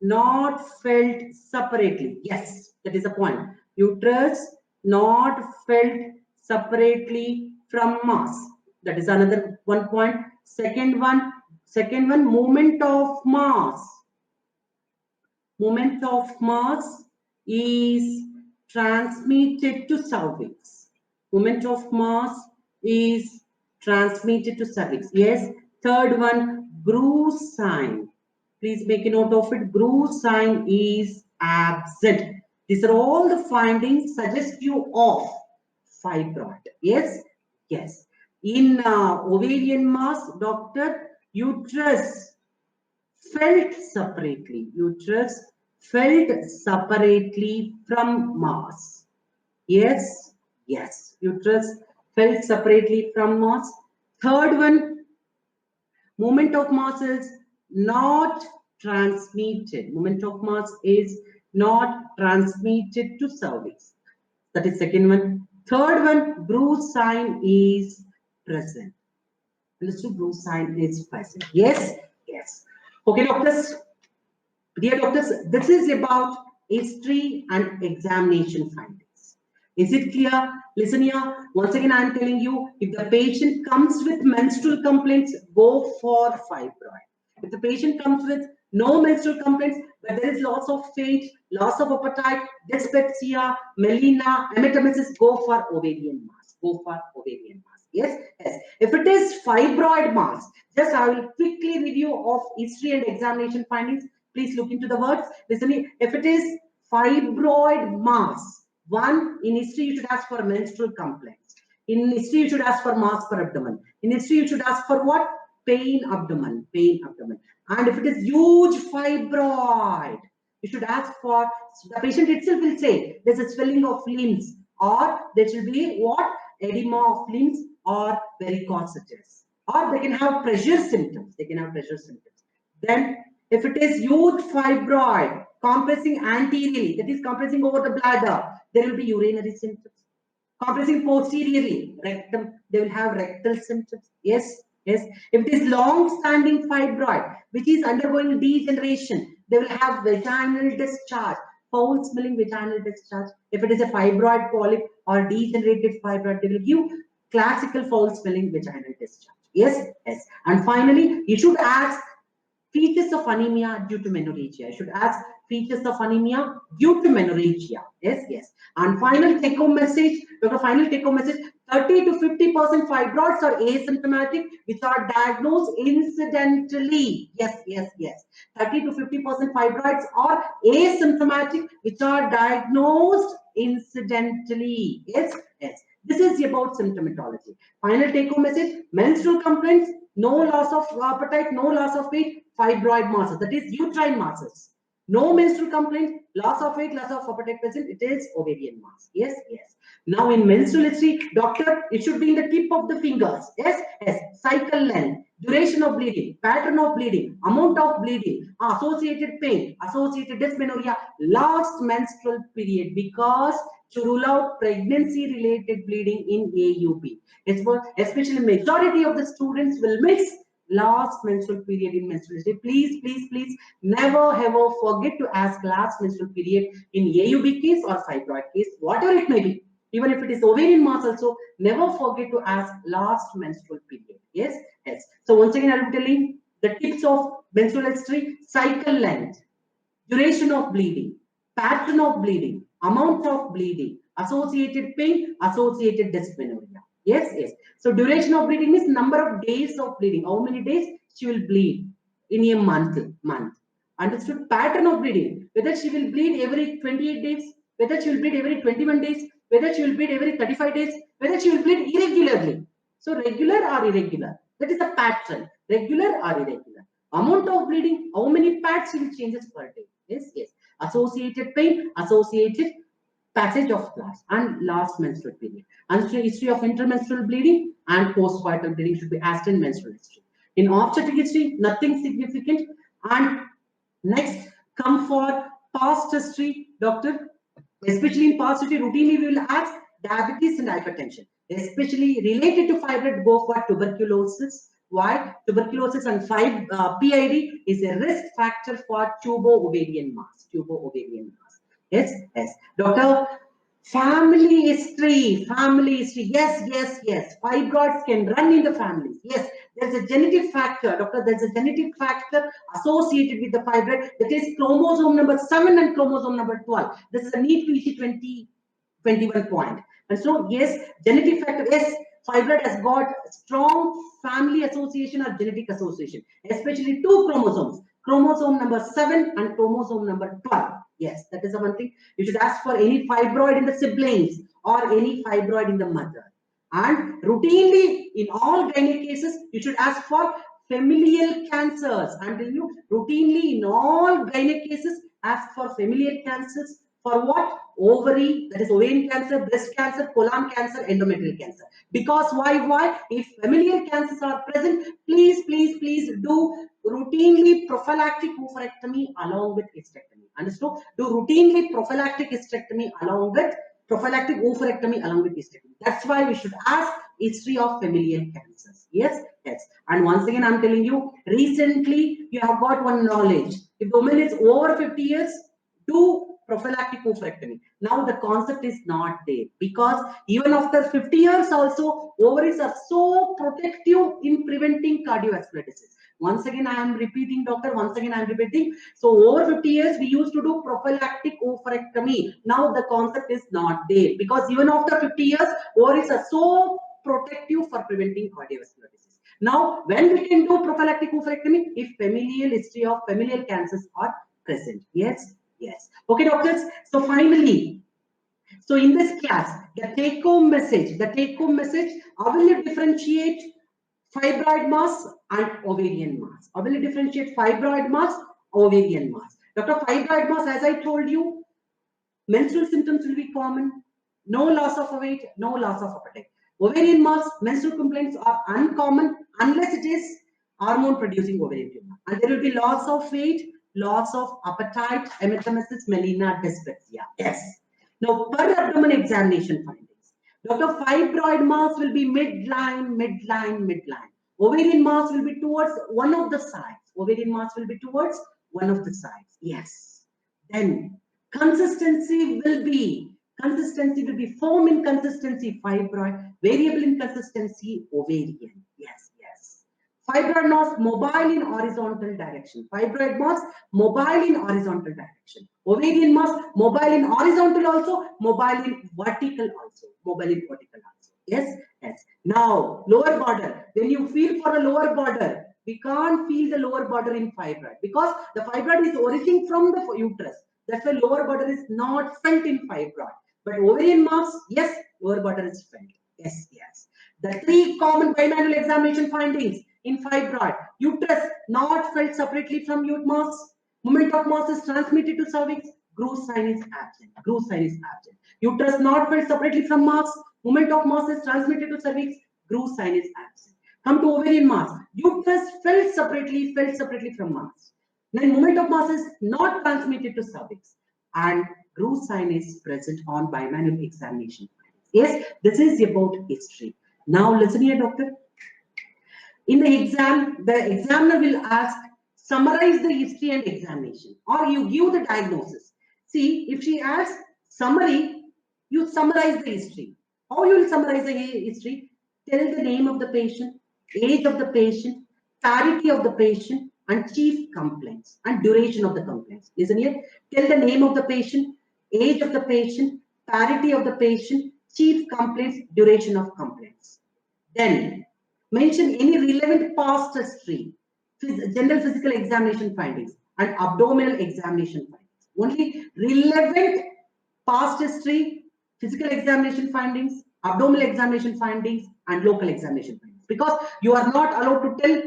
not felt separately. Yes, that is the point. Uterus not felt separately from mass. That is another one point. Second one, movement of mass. Movement of mass is transmitted to cervix. Movement of mass is transmitted to cervix. Yes. Third one, groove sign. Please make a note of it. Groove sign is absent. These are all the findings suggestive of fibroid. Yes. Yes. In ovarian mass, doctor, uterus felt separately. Uterus felt separately from mass. Yes, yes. Uterus felt separately from mass. Third one, movement of mass is not transmitted. Movement of mass is not transmitted to cervix. That is second one. Third one, bruise sign is present. Understood? Bruise sign is present. Yes, yes. Okay, doctors. Dear doctors, this is about history and examination findings. Is it clear? Listen here. Once again, I am telling you, if the patient comes with menstrual complaints, go for fibroid. If the patient comes with no menstrual complaints, but there is loss of weight, loss of appetite, dyspepsia, melena, emetemesis, go for ovarian mass. Go for ovarian mass. Yes, yes. If it is fibroid mass, just I will quickly review of history and examination findings. Please look into the words. Listen, if it is fibroid mass, one, in history you should ask for menstrual complaints. In history you should ask for mass per abdomen. In history you should ask for what? Pain abdomen, pain abdomen. And if it is huge fibroid, you should ask for, the patient itself will say there's a swelling of limbs, or there should be what? Edema of limbs or varicosities, or they can have pressure symptoms. They can have pressure symptoms. Then, if it is huge fibroid compressing anteriorly, that is compressing over the bladder, there will be urinary symptoms. Compressing posteriorly, rectum, they will have rectal symptoms. Yes, yes. If it is long-standing fibroid, which is undergoing degeneration, they will have vaginal discharge, foul-smelling vaginal discharge. If it is a fibroid polyp or degenerated fibroid, they will give classical foul-smelling vaginal discharge. Yes, yes. And finally, you should ask features of anemia due to menorrhagia. I should ask features of anemia due to menorrhagia. Yes, yes. And final take-home message, Dr. Final take-home message, 30 to 50% fibroids are asymptomatic, which are diagnosed incidentally. Yes, yes, yes. 30 to 50% fibroids are asymptomatic, which are diagnosed incidentally. Yes, yes. This is about symptomatology. Final take-home message, menstrual complaints, no loss of appetite, no loss of weight, fibroid masses, that is uterine masses. No menstrual complaint, loss of weight, loss of appetite present, it is ovarian mass. Yes, yes. Now in menstrual history, doctor, it should be in the tip of the fingers. Yes, yes. Cycle length, duration of bleeding, pattern of bleeding, amount of bleeding, associated pain, associated dysmenorrhea, last menstrual period, because to rule out pregnancy-related bleeding in AUP. Especially majority of the students will miss last menstrual period in menstrual history. Please, please, please, never ever forget to ask last menstrual period in AUB case or fibroid case, whatever it may be. Even if it is ovarian mass also, never forget to ask last menstrual period. Yes, yes. So once again, I will be telling the tips of menstrual history: cycle length, duration of bleeding, pattern of bleeding, amount of bleeding, associated pain, associated dysmenorrhea. Yes, yes. So duration of bleeding means number of days of bleeding. How many days she will bleed in a month? Understood? Pattern of bleeding. Whether she will bleed every 28 days, whether she will bleed every 21 days, whether she will bleed every 35 days, whether she will bleed irregularly. So regular or irregular. That is the pattern. Regular or irregular. Amount of bleeding, how many pads will changes per day. Yes, yes. Associated pain, associated passage of class, and last menstrual period. And history of intermenstrual bleeding and postpartum bleeding should be asked in menstrual history. In obstetric history, nothing significant. And next, come for past history, doctor. Especially in past history, routinely we will ask diabetes and hypertension. Especially related to fibroid, go for tuberculosis. Why? Tuberculosis and PID is a risk factor for tubo-ovarian mass. Tubo-ovarian mass. Yes, yes. Doctor, family history. Family history. Yes, yes, yes. Fibroids can run in the families. Yes, there's a genetic factor. Doctor, there's a genetic factor associated with the fibroid. That is chromosome number 7 and chromosome number 12. This is a neat PC 21 point. And so, yes, genetic factor. Yes, fibroid has got strong family association or genetic association, especially two chromosomes, chromosome number 7 and chromosome number 12. Yes, that is the one thing. You should ask for any fibroid in the siblings or any fibroid in the mother. And routinely, in all gynec cases, you should ask for familial cancers. I'm telling you, routinely in all gynec cases, ask for familial cancers. For what? Ovary, that is ovarian cancer, breast cancer, colon cancer, endometrial cancer. Because why? If familial cancers are present, please, please, please do routinely prophylactic oophorectomy along with hysterectomy. Understood? Do routinely prophylactic hysterectomy along with prophylactic oophorectomy along with hysterectomy. That's why we should ask history of familial cancers. Yes, yes. And once again, I'm telling you, recently you have got one knowledge. If the woman is over 50 years, do prophylactic oophorectomy. Now the concept is not there, because even after 50 years also, ovaries are so protective in preventing cardiovascular disease. Once again, I am repeating, doctor. Once again, I am repeating. So over 50 years, we used to do prophylactic oophorectomy. Now the concept is not there, because even after 50 years, ovaries are so protective for preventing cardiovascular disease. Now, when we can do prophylactic oophorectomy? If familial history of familial cancers are present. Yes, yes. Okay, doctors. So finally, so in this class, the take-home message, I will differentiate fibroid mass and ovarian mass. I will differentiate fibroid mass, ovarian mass. Dr. Fibroid mass, as I told you, menstrual symptoms will be common. No loss of weight, no loss of appetite. Ovarian mass, menstrual complaints are uncommon unless it is hormone producing ovarian tumor. And there will be loss of weight, loss of appetite, erythemesis, melena, dyspepsia. Yes. Now, per abdomen examination findings. Dr. Fibroid mass will be midline. Ovarian mass will be towards one of the sides. Yes. Then consistency will be form in consistency fibroid, variable in consistency ovarian. Yes, yes. Fibroid mass mobile in horizontal direction. Fibroid mass mobile in horizontal direction. Ovarian mass mobile in horizontal also, mobile in vertical also. Yes, yes. Now, lower border. When you feel for a lower border, we can't feel the lower border in fibroid because the fibroid is originating from the uterus. That's why lower border is not felt in fibroid. But ovarian mass, yes, lower border is felt. Yes, yes. The three common bimanual examination findings in fibroid: uterus not felt separately from mass, movement of mass is transmitted to cervix, groove sign is absent. Uterus not felt separately from mass, movement of mass is transmitted to cervix, groove sign is absent. Come to ovarian mass. Uterus felt separately from mass. Then movement of mass is not transmitted to cervix, and groove sign is present on bimanual examination. Yes, this is about history. Now listen here, doctor. In the exam, the examiner will ask, summarize the history and examination, or you give the diagnosis. See, if she asks summary, you summarize the history. How you will summarize the history? Tell the name of the patient, age of the patient, parity of the patient, and chief complaints and duration of the complaints. Listen here. Tell the name of the patient, age of the patient, parity of the patient, chief complaints, duration of complaints. Then mention any relevant past history, general physical examination findings, and abdominal examination findings. Only relevant past history, physical examination findings, abdominal examination findings, and local examination findings. Because you are not allowed to tell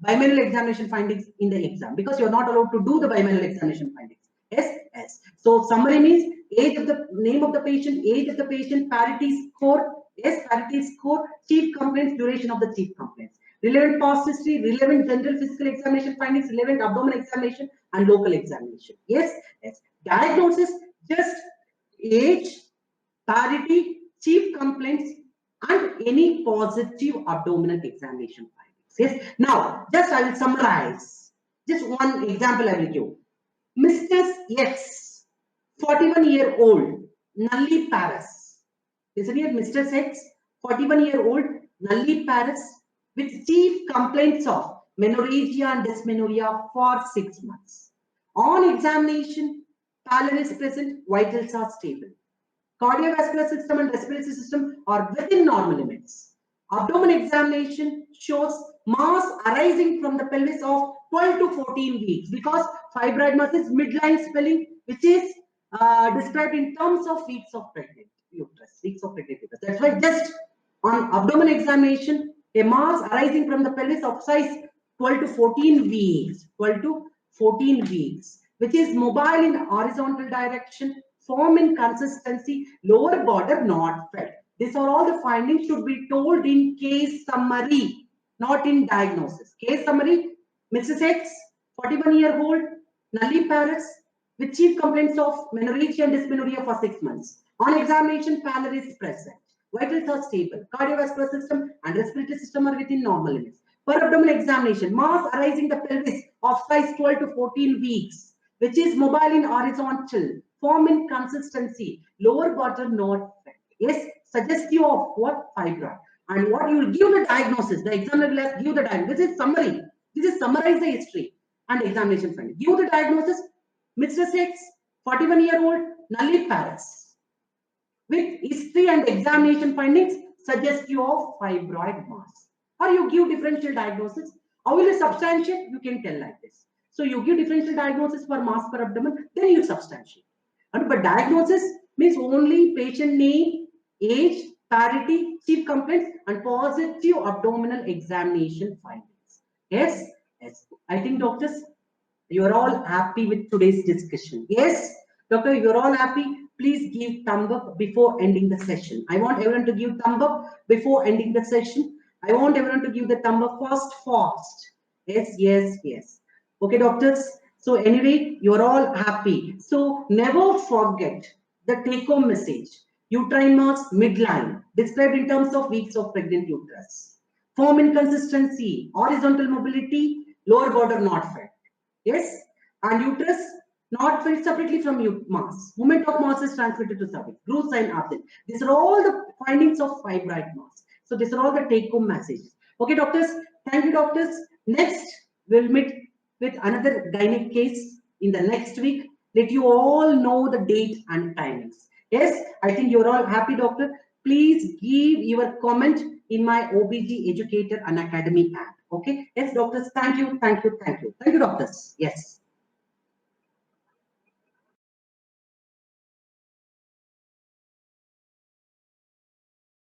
bimanual examination findings in the exam, because you are not allowed to do the bimanual examination findings. Yes, yes. So summary means age of the name of the patient, parity score. Yes, parity score, chief complaints, duration of the chief complaints. Relevant past history, relevant general physical examination findings, relevant abdominal examination, and local examination. Yes, yes. Diagnosis, just age, parity, chief complaints, and any positive abdominal examination findings. Yes. Now, just I will summarize. Just one example I will give. Mr. X, 41-year-old, nulliparous. Listen here, Mr. X, 41-year-old, nulliparous, with chief complaints of menorrhagia and dysmenorrhea for 6 months. On examination, pallor is present, vitals are stable. Cardiovascular system and respiratory system are within normal limits. Abdomen examination shows mass arising from the pelvis of 12 to 14 weeks, because fibroid mass is midline swelling, which is described in terms of weeks of pregnant uterus. That's why just on abdomen examination, a mass arising from the pelvis of size 12 to 14 weeks, which is mobile in horizontal direction, form in consistency, lower border not felt. These are all the findings should be told in case summary, not in diagnosis. Case summary: Mrs. X, 41-year-old, nulliparous, with chief complaints of menorrhagia and dysmenorrhea for 6 months. On examination, pallor is present. Vitals are stable. Cardiovascular system and respiratory system are within normal limits. Per abdominal examination, mass arising the pelvis of size 12 to 14 weeks, which is mobile in horizontal, form in consistency, lower border not felt. Yes, suggestive of what? Fibroid. And what you will give the diagnosis, the examiner will ask, give the diagnosis. This is summary. This is summarize the history and examination finding. Give the diagnosis: Mr. X, 41-year-old, nulliparous, with history and examination findings, suggest you of fibroid mass. Or you give differential diagnosis. How will you substantiate? You can tell like this. So you give differential diagnosis for mass per abdomen, then you substantiate. And but diagnosis means only patient name, age, parity, chief complaints, and positive abdominal examination findings. Yes, yes. I think doctors, you're all happy with today's discussion. Yes, doctor, you're all happy. Please give thumb up before ending the session. I want everyone to give thumb up before ending the session. I want everyone to give the thumb up fast. Yes, yes, yes. Okay, doctors. So anyway, you're all happy. So never forget the take-home message. Uterine mass midline, described in terms of weeks of pregnant uterus. Form inconsistency, horizontal mobility, lower border not felt. Yes, and uterus not filled separately from mass. Movement of mass is transmitted to cervix. Groove sign absent. These are all the findings of fibroid mass. So these are all the take-home messages. Okay, doctors. Thank you, doctors. Next, we'll meet with another gynec case in the next week. Let you all know the date and timings. Yes, I think you're all happy, doctor. Please give your comment in my OBG Educator and Academy app. Okay. Yes, doctors. Thank you. Thank you. Thank you. Thank you, doctors. Yes.